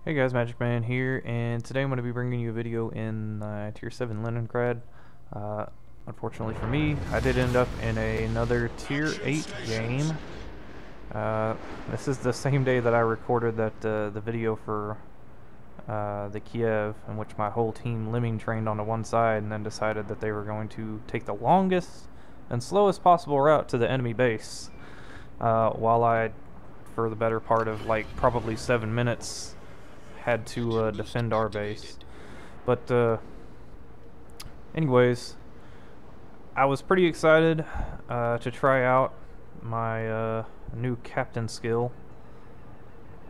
Hey guys, Magic Man here, and today I'm going to be bringing you a video in Tier 7 Leningrad. Unfortunately for me, I did end up in another Tier 8 game. This is the same day that I recorded the video for the Kiev, in which my whole team lemming trained onto one side and then decided that they were going to take the longest and slowest possible route to the enemy base, while I, for the better part of like probably 7 minutes, had to defend our base. But anyways, I was pretty excited to try out my new captain skill,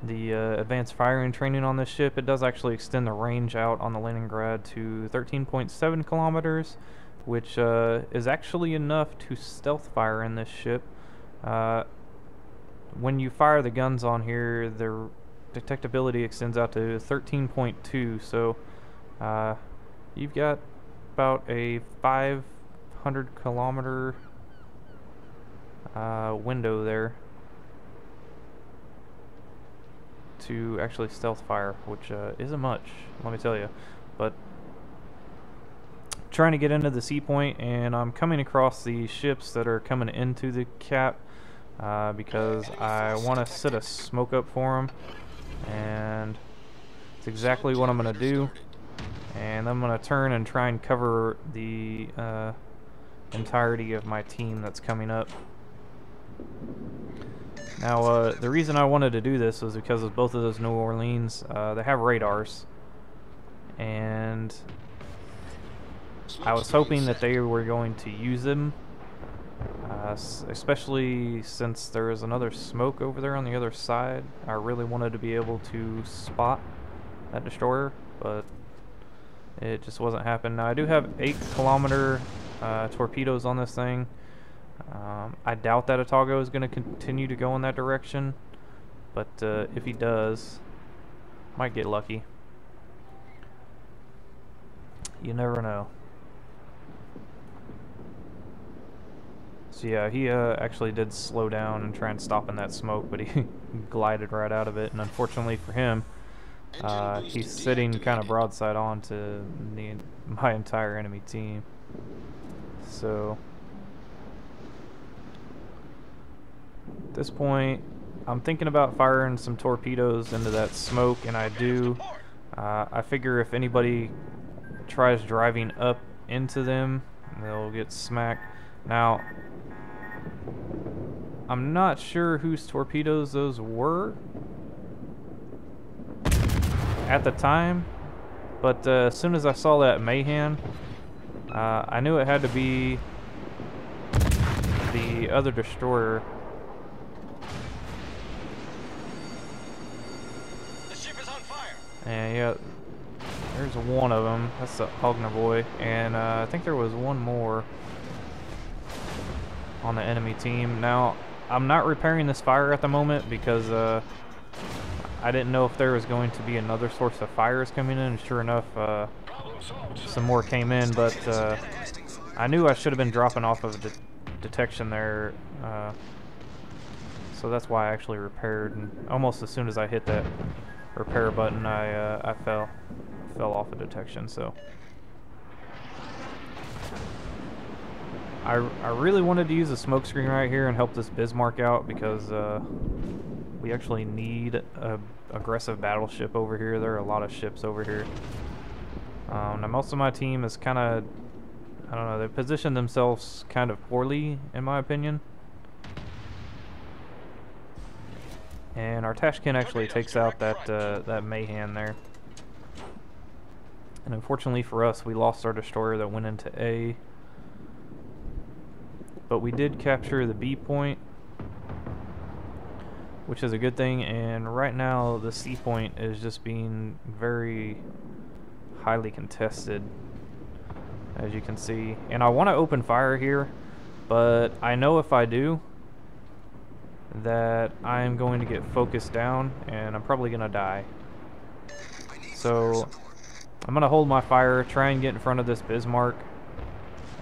the advanced firing training on this ship. It does actually extend the range out on the Leningrad to 13.7 kilometers, which is actually enough to stealth fire in this ship. When you fire the guns on here, the detectability extends out to 13.2, so you've got about a 500 kilometer window there to actually stealth fire, which isn't much, let me tell you. But trying to get into the sea point, and I'm coming across the ships that are coming into the cap because I want to set a smoke up for them. And it's exactly what I'm going to do, and I'm going to turn and try and cover the entirety of my team that's coming up. Now the reason I wanted to do this was because of both of those New Orleans. They have radars, and I was hoping that they were going to use them, especially since there is another smoke over there on the other side. I really wanted to be able to spot that destroyer, but it just wasn't happening. Now I do have 8-kilometer torpedoes on this thing. I doubt that Atago is going to continue to go in that direction, but if he does, might get lucky. You never know. So yeah, he actually did slow down and try and stop in that smoke, but he glided right out of it, and unfortunately for him, he's sitting kind of broadside on to my entire enemy team. So at this point, I'm thinking about firing some torpedoes into that smoke, and I do. I figure if anybody tries driving up into them, they'll get smacked. Now, I'm not sure whose torpedoes those were at the time, but as soon as I saw that Mayhem, I knew it had to be the other destroyer. The ship is on fire. And yeah, there's one of them. That's the Hogner boy, and I think there was one more on the enemy team. Now, I'm not repairing this fire at the moment because I didn't know if there was going to be another source of fires coming in, and sure enough, some more came in, but I knew I should have been dropping off of detection there, so that's why I actually repaired, and almost as soon as I hit that repair button, I fell off of detection. So I really wanted to use a smoke screen right here and help this Bismarck out, because we actually need a aggressive battleship over here. There are a lot of ships over here. Now most of my team is kind of, I don't know, they positioned themselves kind of poorly in my opinion. And our Tashkin actually takes out that Mayhem there. And unfortunately for us, we lost our destroyer that went into A. But we did capture the B point, which is a good thing, and right now the C point is just being very highly contested, as you can see. And I want to open fire here, but I know if I do that I'm going to get focused down and I'm probably going to die. So I'm going to hold my fire, try and get in front of this Bismarck,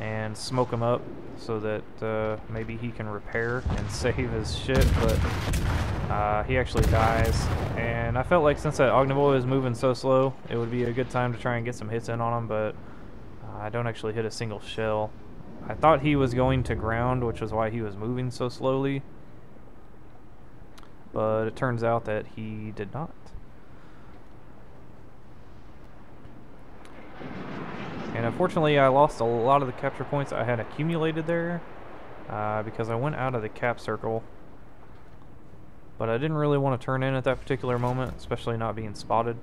and smoke him up so that maybe he can repair and save his shit, but he actually dies. And I felt like since that Ognivoy is moving so slow, it would be a good time to try and get some hits in on him, but I don't actually hit a single shell. I thought he was going to ground, which was why he was moving so slowly, but it turns out that he did not. And unfortunately, I lost a lot of the capture points I had accumulated there because I went out of the cap circle. But I didn't really want to turn in at that particular moment, especially not being spotted.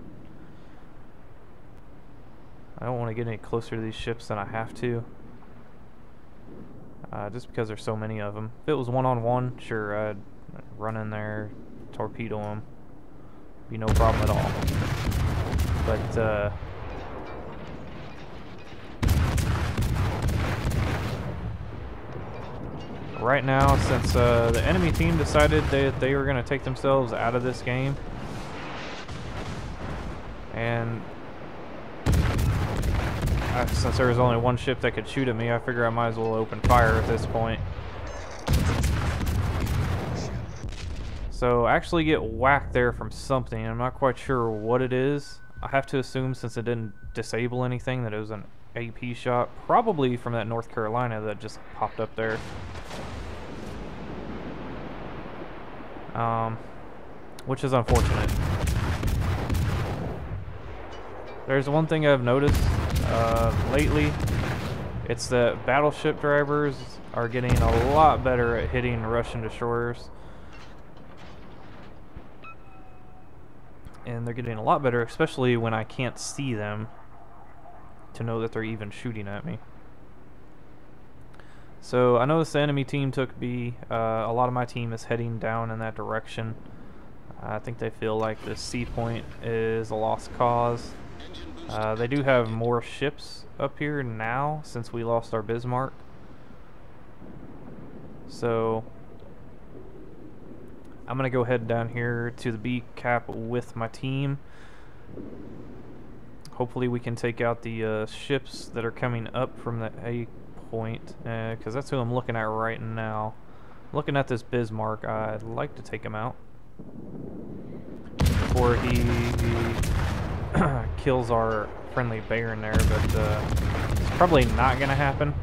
I don't want to get any closer to these ships than I have to, just because there's so many of them. If it was one-on-one, sure, I'd run in there, torpedo them. Be no problem at all. But right now, since the enemy team decided that they were going to take themselves out of this game, and since there was only one ship that could shoot at me, I figure I might as well open fire at this point. So I actually get whacked there from something. I'm not quite sure what it is. I have to assume, since it didn't disable anything, that it was an AP shot, probably from that North Carolina that just popped up there. Which is unfortunate. There's one thing I've noticed lately. It's that battleship drivers are getting a lot better at hitting Russian destroyers. And they're getting a lot better, especially when I can't see them, to know that they're even shooting at me. So I noticed the enemy team took B. A lot of my team is heading down in that direction. I think they feel like this C point is a lost cause. They do have more ships up here now since we lost our Bismarck. So I'm going to go ahead down here to the B cap with my team. Hopefully we can take out the ships that are coming up from the A point, because that's who I'm looking at right now. Looking at this Bismarck, I'd like to take him out before he kills our friendly Baron there, but it's probably not going to happen.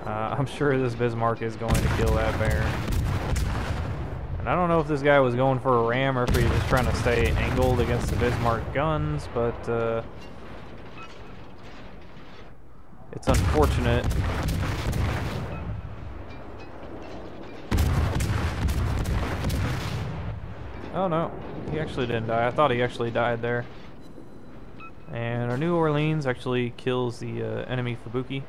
I'm sure this Bismarck is going to kill that Baron. And I don't know if this guy was going for a ram or if he was just trying to stay angled against the Bismarck guns, but it's unfortunate. Oh no, he actually didn't die. I thought he actually died there. And our New Orleans actually kills the enemy Fubuki.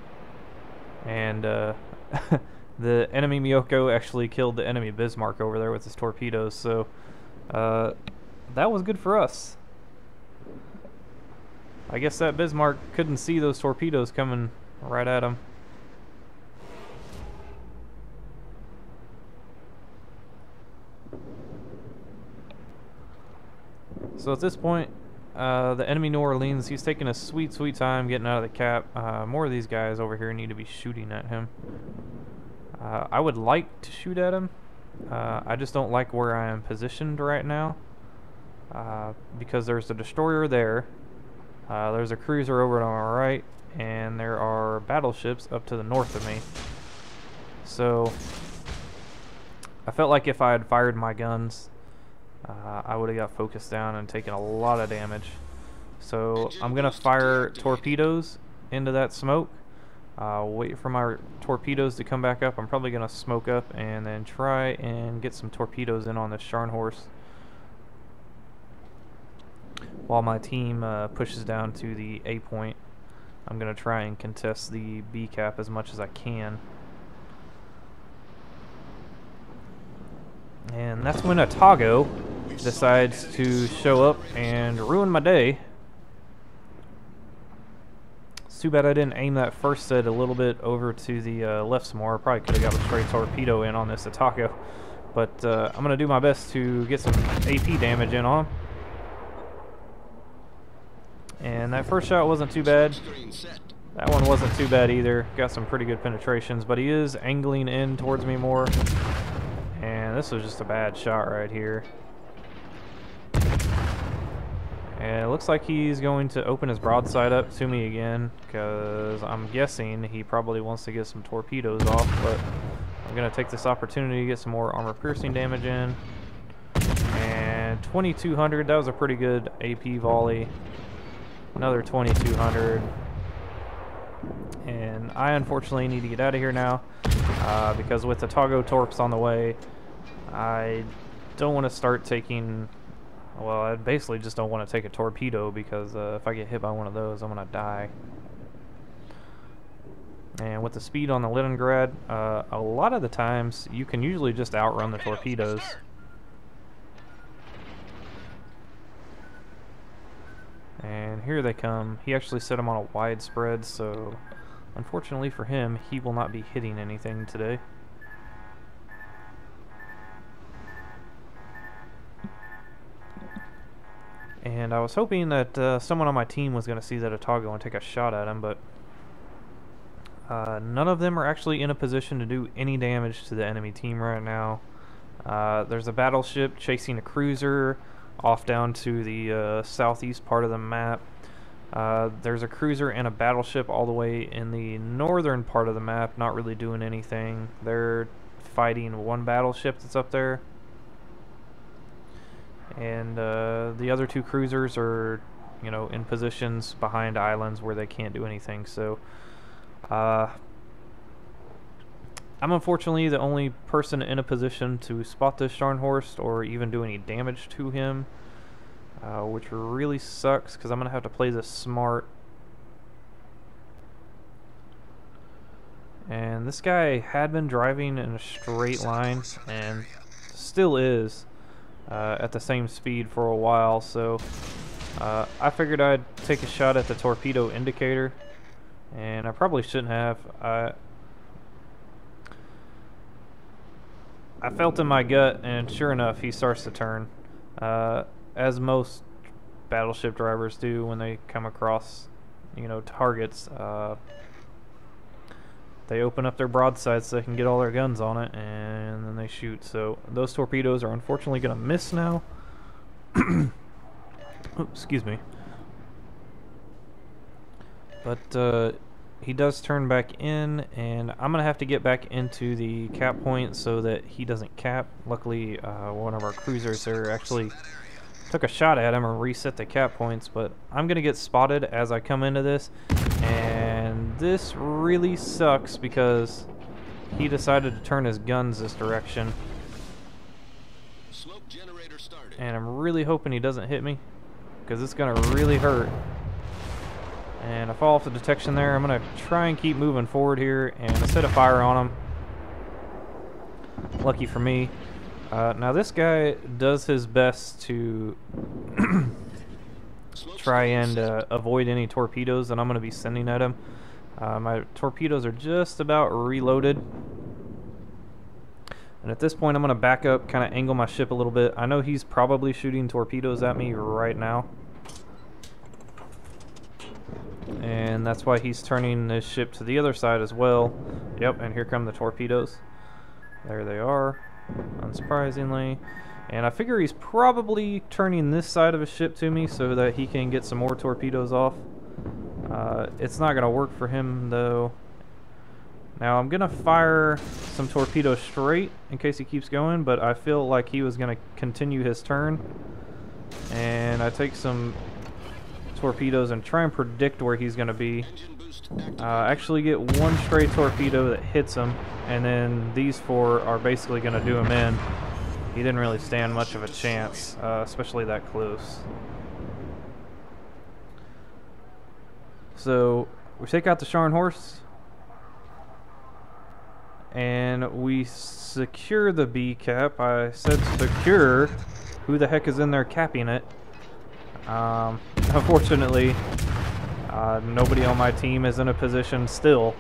And the enemy Miyoko actually killed the enemy Bismarck over there with his torpedoes. So that was good for us. I guess that Bismarck couldn't see those torpedoes coming right at him. So at this point, the enemy New Orleans, he's taking a sweet, sweet time getting out of the cap. More of these guys over here need to be shooting at him. I would like to shoot at him. I just don't like where I am positioned right now. Because there's a destroyer there. There's a cruiser over to my right, and there are battleships up to the north of me. So I felt like if I had fired my guns, I would have got focused down and taken a lot of damage. So I'm going to fire torpedoes into that smoke. Wait for my torpedoes to come back up. I'm probably going to smoke up and then try and get some torpedoes in on this Scharnhorst, while my team pushes down to the A point. I'm going to try and contest the B cap as much as I can. And that's when Atago decides to show up and ruin my day. It's too bad I didn't aim that first set a little bit over to the left some more. I probably could have got a straight torpedo in on this Atago. But I'm going to do my best to get some AP damage in on him. And that first shot wasn't too bad. That one wasn't too bad either. Got some pretty good penetrations, but he is angling in towards me more. And this was just a bad shot right here. And it looks like he's going to open his broadside up to me again, because I'm guessing he probably wants to get some torpedoes off, but I'm going to take this opportunity to get some more armor-piercing damage in. And 2200, that was a pretty good AP volley. Another 2200. And I unfortunately need to get out of here now, because with the Togo torps on the way, I don't want to start taking... Well, I basically just don't want to take a torpedo, because if I get hit by one of those, I'm going to die. And with the speed on the Leningrad, a lot of the times, you can usually just outrun the torpedoes. And here they come. He actually set them on a wide spread, so unfortunately for him, he will not be hitting anything today. And I was hoping that someone on my team was going to see that Otago and take a shot at him, but none of them are actually in a position to do any damage to the enemy team right now. There's a battleship chasing a cruiser off down to the southeast part of the map. There's a cruiser and a battleship all the way in the northern part of the map, not really doing anything. They're fighting one battleship that's up there. And the other two cruisers are, you know, in positions behind islands where they can't do anything. So I'm unfortunately the only person in a position to spot this Scharnhorst or even do any damage to him, which really sucks, because I'm going to have to play this smart. And this guy had been driving in a straight line and still is. At the same speed for a while, so I figured I'd take a shot at the torpedo indicator, and I probably shouldn't have. I felt in my gut, and sure enough, he starts to turn, as most battleship drivers do when they come across, you know, targets. They open up their broadsides so they can get all their guns on it, and then they shoot. So those torpedoes are unfortunately going to miss now. Oh, excuse me. But he does turn back in, and I'm going to have to get back into the cap point so that he doesn't cap. Luckily, one of our cruisers there actually took a shot at him and reset the cap points, but I'm going to get spotted as I come into this, and this really sucks because he decided to turn his guns this direction. Smoke generator started. And I'm really hoping he doesn't hit me, because it's going to really hurt. And I fall off the detection there. I'm going to try and keep moving forward here, and instead of fire on him, lucky for me, now this guy does his best to try and avoid any torpedoes that I'm going to be sending at him. My torpedoes are just about reloaded. And at this point I'm going to back up, kind of angle my ship a little bit. I know he's probably shooting torpedoes at me right now. And that's why he's turning his ship to the other side as well. Yep, and here come the torpedoes. There they are. Unsurprisingly, and I figure he's probably turning this side of his ship to me so that he can get some more torpedoes off. It's not going to work for him though. Now I'm going to fire some torpedoes straight in case he keeps going, but I feel like he was going to continue his turn, and I take some torpedoes and try and predict where he's going to be. Actually get one stray torpedo that hits him, and then these four are basically going to do him in. He didn't really stand much of a chance, especially that close. So we take out the Scharnhorst, and we secure the B cap. I said secure. Who the heck is in there capping it? Unfortunately, nobody on my team is in a position still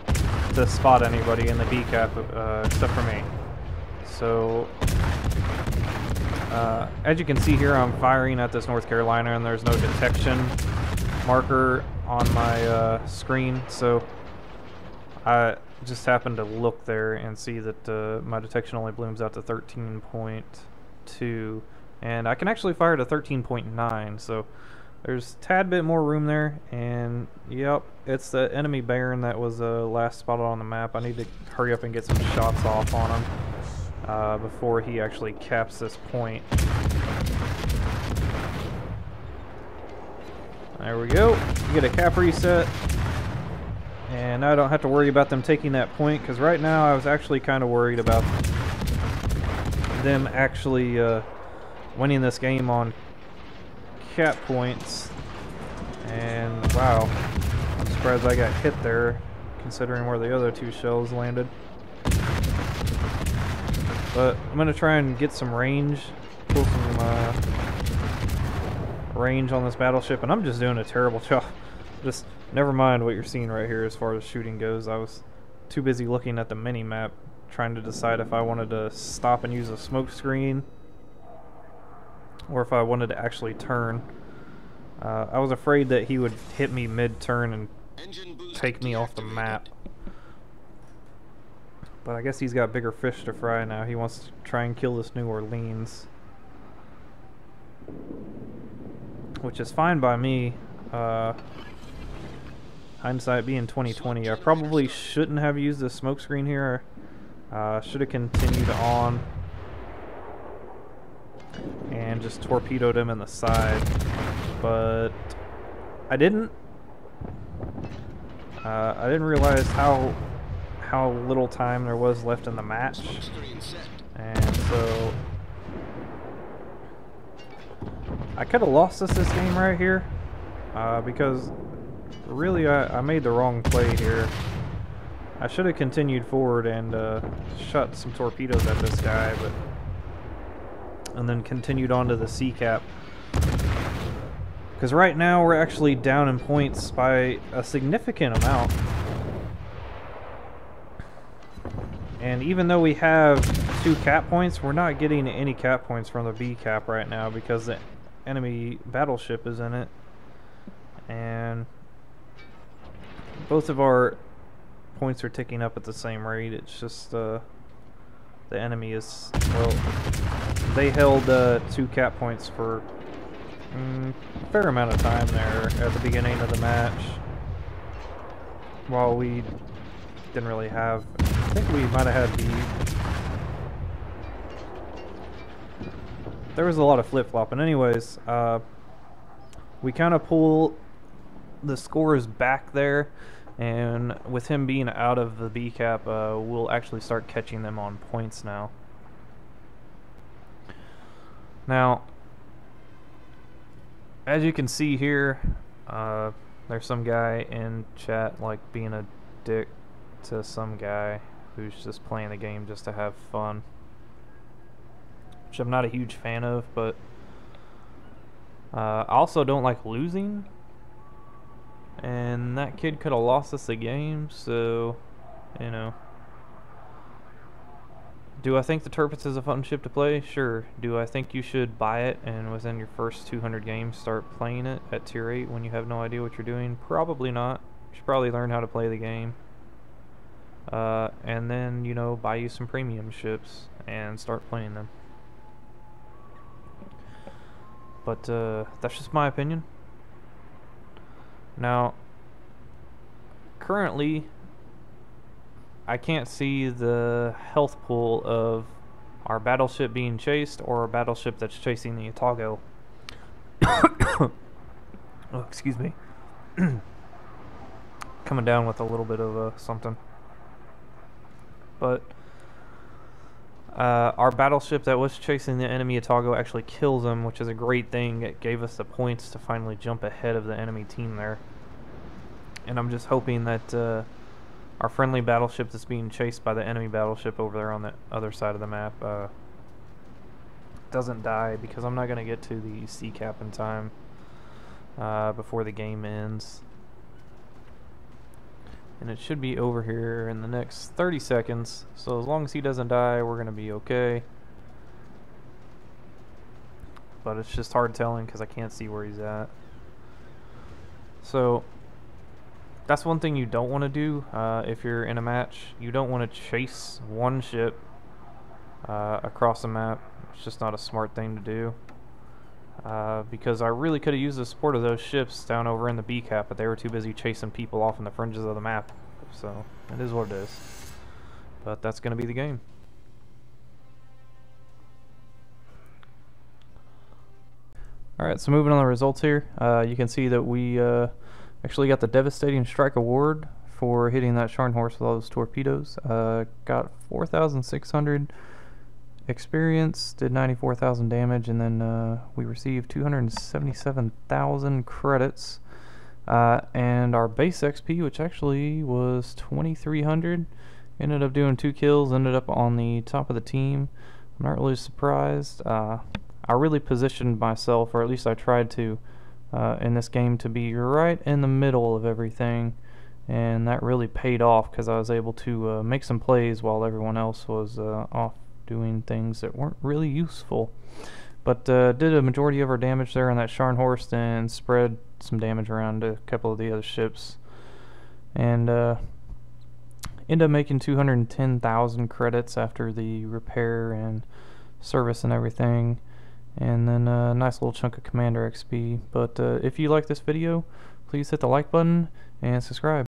to spot anybody in the B cap except for me. So as you can see here, I'm firing at this North Carolina, and there's no detection marker on my screen, so I just happened to look there and see that my detection only blooms out to 13.2, and I can actually fire to 13.9, so there's a tad bit more room there. And yep, it's the enemy Baron that was last spotted on the map. I need to hurry up and get some shots off on him before he actually caps this point. There we go. You get a cap reset. And now I don't have to worry about them taking that point, because right now I was actually kind of worried about them actually winning this game on cap points. And wow, I'm surprised I got hit there, considering where the other two shells landed. But I'm going to try and get some range, pull some range on this battleship, and I'm just doing a terrible job. Just never mind what you're seeing right here as far as shooting goes. I was too busy looking at the mini-map trying to decide if I wanted to stop and use a smoke screen or if I wanted to actually turn. I was afraid that he would hit me mid-turn and take me off the map. But I guess he's got bigger fish to fry now. He wants to try and kill this New Orleans, which is fine by me. Hindsight being 2020, I probably shouldn't have used the smoke screen here. Should have continued on and just torpedoed him in the side, but I didn't. I didn't realize how little time there was left in the match, and so I could have lost this game right here because really I made the wrong play here. I should have continued forward and shot some torpedoes at this guy, and then continued on to the sea cap. Because right now we're actually down in points by a significant amount. And even though we have 2 cap points, we're not getting any cap points from the B cap right now because the enemy battleship is in it. And both of our points are ticking up at the same rate. It's just the enemy is, well, they held 2 cap points for a fair amount of time there at the beginning of the match, while we didn't really have. I think we might have had there was a lot of flip-flopping. Anyways, we kind of pull the scores back there, and with him being out of the B cap, we'll actually start catching them on points now. Now, as you can see here, there's some guy in chat like being a dick to some guy who's just playing the game just to have fun, which I'm not a huge fan of, but I also don't like losing, and that kid could have lost us the game, so, you know. Do I think the Tirpitz is a fun ship to play? Sure. Do I think you should buy it and within your first 200 games start playing it at tier 8 when you have no idea what you're doing? Probably not. You should probably learn how to play the game. And then, you know, buy you some premium ships and start playing them. But that's just my opinion. Now, currently, I can't see the health pool of our battleship being chased or a battleship that's chasing the Otago. Oh, excuse me. Coming down with a little bit of something. But our battleship that was chasing the enemy Otago actually kills him, which is a great thing. It gave us the points to finally jump ahead of the enemy team there. And I'm just hoping that our friendly battleship that's being chased by the enemy battleship over there on the other side of the map doesn't die, because I'm not going to get to the sea cap in time before the game ends. And it should be over here in the next 30 seconds, so as long as he doesn't die, we're going to be okay. But it's just hard telling because I can't see where he's at. So that's one thing you don't want to do if you're in a match. You don't want to chase one ship across the map. It's just not a smart thing to do. Because I really could have used the support of those ships down over in the B cap, but they were too busy chasing people off in the fringes of the map. So it is what it is. But that's going to be the game. Alright, so moving on the results here, you can see that we actually got the Devastating Strike Award for hitting that Scharnhorst with all those torpedoes. Got 4,600 experience, did 94,000 damage, and then we received 277,000 credits. And our base XP, which actually was 2,300, ended up doing 2 kills, ended up on the top of the team. I'm not really surprised. I really positioned myself, or at least I tried to, in this game to be right in the middle of everything, and that really paid off because I was able to make some plays while everyone else was off doing things that weren't really useful. But did a majority of our damage there on that Scharnhorst and spread some damage around a couple of the other ships, and ended up making 210,000 credits after the repair and service and everything. And then a nice little chunk of Commander XP. But if you like this video, please hit the like button and subscribe.